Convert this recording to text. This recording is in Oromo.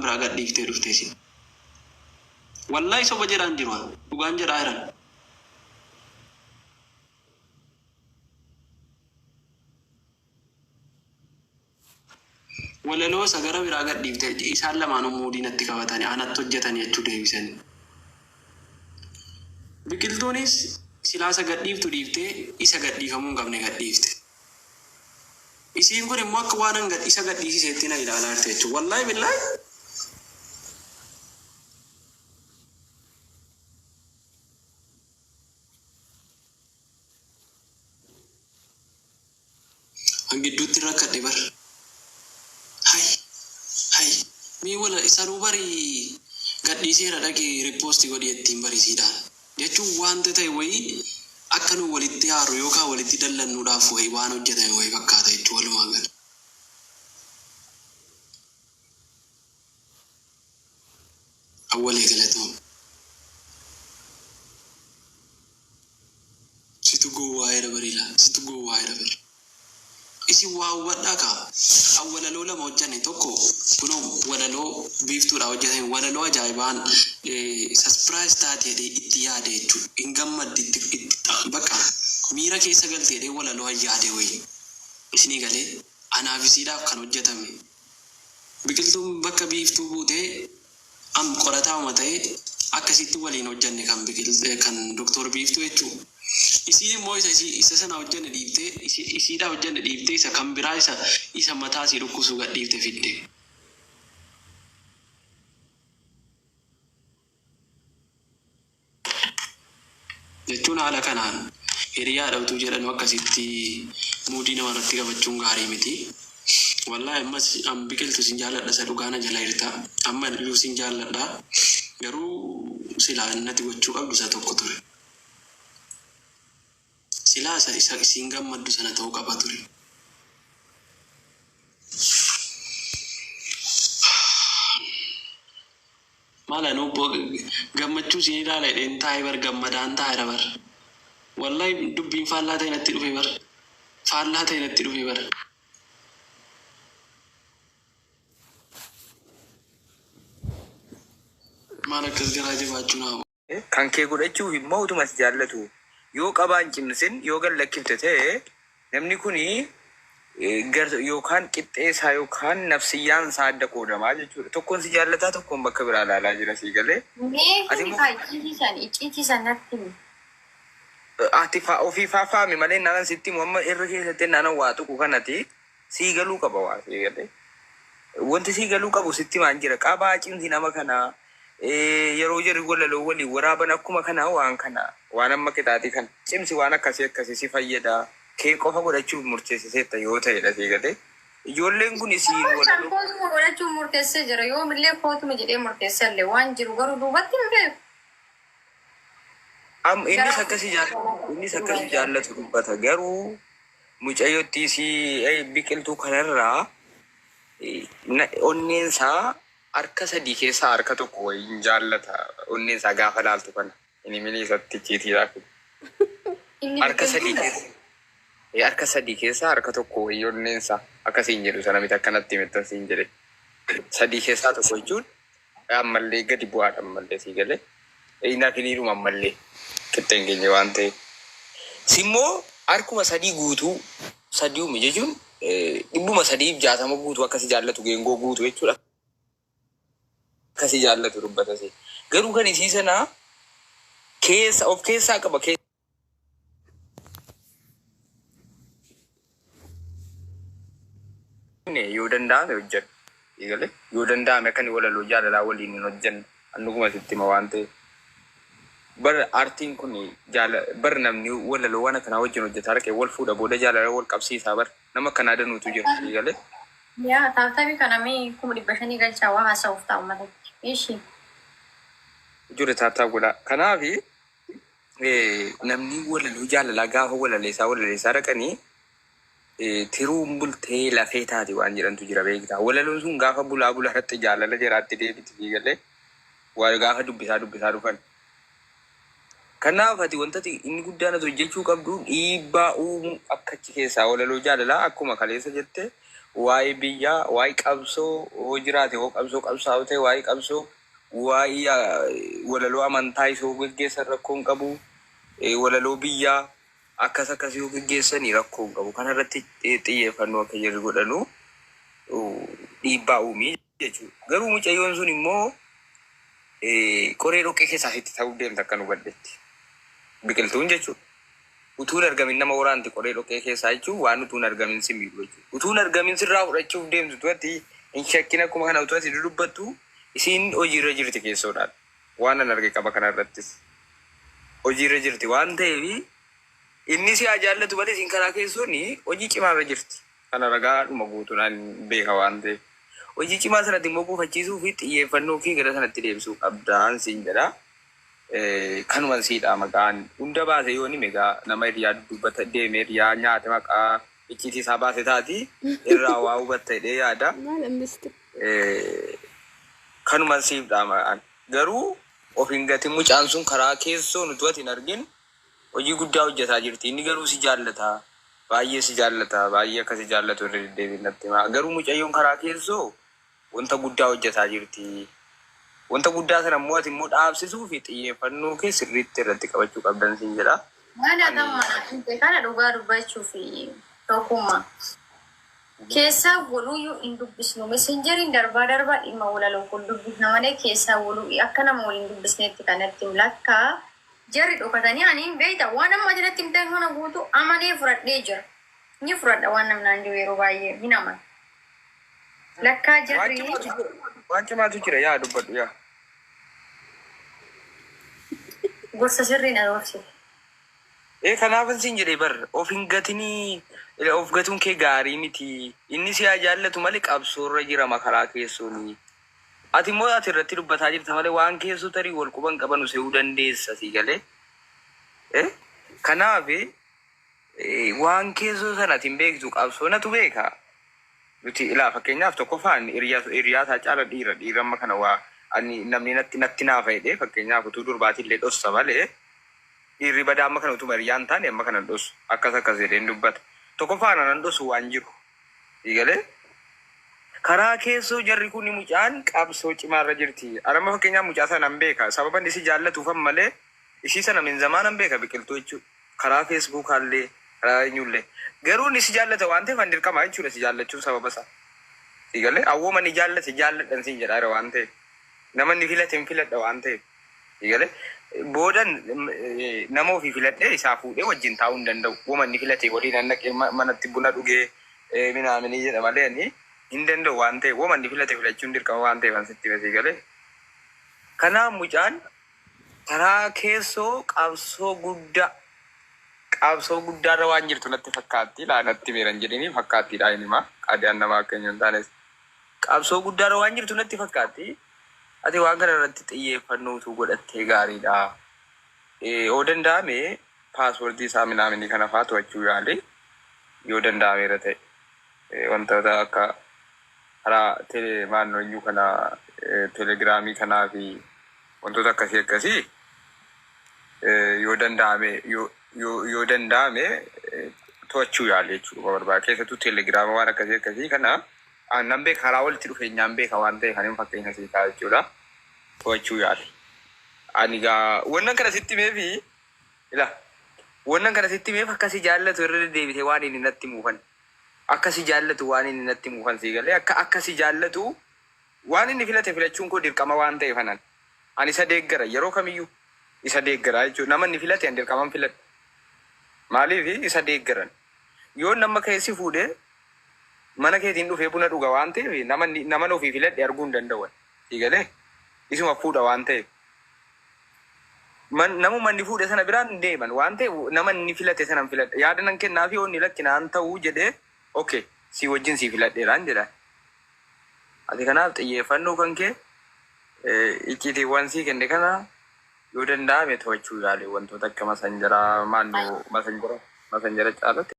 biraga difte duftesi wallahi so bajiran dirwa dugan jira iran wala lo sagara biraga difte isaan lamaanuu muudinatti qabatani anatti hojjetani jechuu deebisani biqiltuunis silaasa gadhiiftu dhiiftee isa gadhiifamuu hin qabne gadhiifte isiin kun immoo akka waan isa gadhiisiseetti na ilaalaa jirti jechuudha wallahi billahi angidduutti rakkadhe bar hay mi wala isaanuu bari gadhiiseera dhaqee riippoostii godhee ittiin barisiidhaan jechuun wanta ta'e wayii akka nu walitti haaru yookaan walitti dallannuudhaaf wayii waan hojjetame wayii fakkaata jechuudha walumaa gala. Awwalee galatoom. Situ gowwaa'ee dabariila situ gowwaa'ee dabari. Isi waa hubadhaa kaa awwalaloo lama hojjenne tokko kunoo walaloo biiftuudha hojjetame walaloo ajaa'ibaan surprise taatee itti yaade jechuudha hin gammaddi itti bakka miira keessa galtee walaloo yaade wayii isinii galee anaafisiidhaaf kan hojjetame biqiltuun bakka biiftuu buutee am qorataama ta'ee akkasitti waliin hojjenne kan doktor biiftuu jechuudha. Isiin immoo isa sana hojjenne dhiiftee isiidhaa hojjenne dhiiftee isa kan biraa isa mataa isii dhukkisuu gadhiifte fidde. Jechuun haala kanaan hiriyaa dhabtuu jedhan akkasitti muudii namarratti qabachuun gaarii miti. Wallahi ammas biqiltuu sin jaalladha isa dhugaana jala hirta amma iyyuu sin jaalladha garuu silaa innati gochuu qabdu isa tokko ture. Silaa isa isiin gammaddu sana ta'uu qaba ture. Maala nubbo gammachuu siin ilaala jedheen taa'ee bar gammadaan taa'eera bar. Wallahi dubbiin faallaa ta'e natti dhufe bar. Faallaa ta'e natti dhufe bar. Maal akkas garaa jabaachuu naa. Kan kee godhachuuf immoo utumas jaallatu. Yoo qabaan cimsin yoo gallakkifte ta'e namni kuni yookaan qixxeessaa yookaan nafsiyyaan isaa adda qoodamaa jechuudha. Tokkoon si jaallataa tokkoon bakka biraa ilaalaa jira sii galee. Ati ofii faafaami malee naan sitti amma irra keessatti naan waa tuqu kanati sii galuu qaba waa sii galee. Wanti sii galuu qabu sitti maan jira qabaa cimsi nama kanaa. Yeroo jirri walaloo waliin waraaban akkuma kanaa waan kana waan amma qixaatii kan cimsi waan akkasii si fayyada kee qofa godhachuuf murteessiseetta yoo ta'edha sii galee ijoolleen kun isiin walaloo godhachuuf murteessee jira yoo millee kootuma jedhee murteessallee waan jiru garuu duubatti hin beeku. Innis akkasii jaallatu dubbata garuu mucayyootti isii biqiltuu kanarraa onneensaa harka sadii keessaa harka tokko wayiin jaallata onneensaa gaafa laaltu kana inni miliisatti ciitiidhaaf harka sadii keessaa harka tokko wayii onneensaa akkasiin jedhu sana miti akkanatti mittansiin jedhe sadii keessaa tokko jechuun ammallee gadi bu'aadha ammallee sii galee inaaf hiriiruma ammallee qixxeen keenya waan ta'e simmoo harkuma sadii guutuu sadiiuma jechuun 360 guutuu akkasii jaallatu geengoo guutuu jechuudha. Akkasii jaallatu dubbatasi garuu kan isii sanaa keessa of keessaa qaba yoo danda'ame hojjenna eegale yoo danda'ame kan walaloo jaalalaa waliin hin hojjenna annuguma sitti hima waan ta'e bar aartiin kun bar namni walaloo waan akkanaa wajjin hojjeta harkee wal fuudha booda jaalala wal qabsiisaa bar nama akkanaa danuutu jira eegale. Yaa taatabii kanamii 500 galchaa waa haasa'uuf ta'u malee. Ishi. Jure taataa godha. Kanaafi namni walaloo jaalalaa gaafa walaleessaa dhaqanii tiruun bultee lafee taati waan jedhantu jira beektaa. Walaloon sun gaafa bulaa irratti jaalala jiraatti deebiti galee waa gaafa dubbisaa dhufan. Kanaaf ati wantati inni guddaan ati hojjechuu qabdu dhiibbaa uumuu akka achi keessaa walaloo jaalalaa akkuma kaleessa jette waa'ee biyyaa, waa'ee qabsoo hoo jiraate hoo qabsoo ta'e waa'ee qabsoo, waa'ee walaloo amantaa isoo gaggeessan rakkoo hin qabu, walaloo biyyaa akkasii yoo gaggeessanii rakkoo hin qabu. Kana irratti xiyyeeffannoo akka jirru godhanu dhiibbaa uumii jechuudha. Garuu mucayyoon sun immoo qoree dhoqqee keessaa itti ta'uu deemta akka nu baddeetti. Biqiltuun jechuudha. Utuun argamin nama waraanti qoree dhoqqee keessaa jechuun waan utuun argamin si miidhu jechuudha. Utuun argamin sirraa fudhachuuf deemtu tu'atti hin shakkin akkuma kana utu'atti dudubbattu isiin hojiirra jirti keessoodhaan. Waan an arge qaba kana irrattis. Hojiirra jirti waan ta'eef inni si haa jaallatu malee isiin karaa keessoon hojii cimaarra jirti. Kana ragaadhuma guutuudhaan beeka waan ta'eef. Hojii cimaa sanatti immoo buufachiisuu fi xiyyeeffannoo fi gara sanatti deebisuu qabdaan siin jedha. Kanuman siidha maqaan hunda baase yoo ni meegaa nama hiriyaa dubbata deemee hiriyaa nyaata maqaa icciitii isaa baase taati irraa waa hubatta hidhee yaada. Kanuman siidha maqaan garuu of hin gatin mucaan sun karaa keessoo nuti ati hin argin hojii guddaa hojjetaa jirti. Inni garuu si jaallata baay'ee si jaallata baay'ee akka si jaallatu irra deddeebiin natti himaa. Garuu mucayyoon karaa keessoo wanta guddaa hojjetaa jirti. Wanta guddaa sana immoo ati immoo dhaabsisuu fi xiyyeeffannoo kee sirriitti irratti qabachuu qabdan siin jedha. Kana dhugaa dubbachuu fi tokkummaa keessaa waluuyyuu hin dubbisnu. Messenjeriin darbaa dhimma walaloo kun dubbisna malee keessaa waluu akka nama waliin dubbisneetti kanatti lakkaa jarri dhokatanii ani hin beekta waan amma jalatti hin ta'e kana guutuu amanee fudhadhee jira. Ni fudhadha waan namnaan jiru yeroo baay'ee hin amanu. Lakkaa jarri waan cimaatu jira yaa dubbadhu yaa. Gorsa sirrii na dhoofsite. Kanaafan siin jedhee bar of hin gatinii of gatuun kee gaarii miti. Inni si haa jaallatu malee qabsoorra jira makaraa keessooni. Ati immoo ati irratti dubbataa jirta malee waan keessoo tarii wal quban qabanu se'uu dandeessa si galee. Kanaaf waan keessoo sanatti hin beektu qabsoonatu beeka. Nuti ilaa fakkeenyaaf tokkoffaan hiriyaa isaa caala dhiiramma kana waa namni natti naafa jedhee fakkeenyaaf utuu durbaatii illee dhossa malee dhiirri badaa amma kana utuma hiriyaa hin taane amma kana dhossu akkas jedhee hin dubbata. Tokkoffaan anan dhossu waan jiru. Galee karaa keessoo jarri kun mucaan qabsoo cimaarra jirti. Anamma fakkeenyaaf mucaa sana hin beeka. Sababa inni si jaallatuufan malee ishii sana min zamaan hin beeka biqiltuu jechuudha. Karaa feesbuukaallee karaa eenyullee. Garuu inni si jaallata waan ta'eef dirqama jechuudha si jaallachuun sababa isaa. Si galee awwooma ni jaallate jaalladhan siin jedhaa waan ta'eef. Nama inni filate hin filadha waan ta'eef. Si galee boodan nama ofii filadhee isaa fuudhee wajjin taa'uu hin danda'u. Wooma inni filate waliin annaqee manatti buna dhugee minaaminii jedha malee hin danda'u waan ta'eef. Wooma inni filate filachuun dirqama waan ta'eef ansitti si galee. Kanaaf mucaan karaa keessoo qabsoo guddaarra waan jirtu natti fakkaatti laanatti meeran jedhanii fakkaattiidha inima qaadiyaan namaa akka hin taanes qabsoo guddaarra waan jirtu natti fakkaatti. Ati waan kana irratti xiyyeeffannootu godhattee gaariidha. Yoo danda'ame paaspoortii isaa minaaminii kana fa'aa to'achuu yaale yoo danda'ameera ta'e wantoota akka karaa maannoo kana telegiraamii kanaa fi wantoota akkasii yoo danda'ame to'achuu yaale jechuudha barbaada. Keessattuu telegiraama waan akkasii kana nan beeka karaa walitti dhufeenyaan beeka waan ta'e kan hin fakkeenya sii ta'a jechuudha. To'achuu yaale. Ani gaa wannan kana sitti meefi wannan kana sitti meef akkasii jaallatu irra deddeebite waan inni natti muufan. Akkasii jaallatu waan inni natti muufan sii galee akkasii jaallatu waan inni filachuun koo dirqama waan ta'e fanan. Ani isa deeggara yeroo kamiyyuu isa deeggara jechuudha. Nama inni filate ani dirqaman filadha. Maaliif isa deeggaran yoo nama keessi fuudhee mana keetiin dhufee buna dhuga waan ta'eef nama ofii filadhe arguu hin danda'an. Sii galee isuma fuudha waan ta'eef. Namuma inni fuudhe sana biraan hin deeman waan ta'eef nama inni filate sana hin filadhe. Yaada nan kennaa fi onni lakkinaan ta'uu jedhee okay si wajjin si filadheeraan jedha. Ati kanaaf xiyyeeffannoo kan kee icciitiiwwan sii kenne kana yoo danda'ame to'achuu yaale wantoota akka masanjara maannoo masanjara caalatti.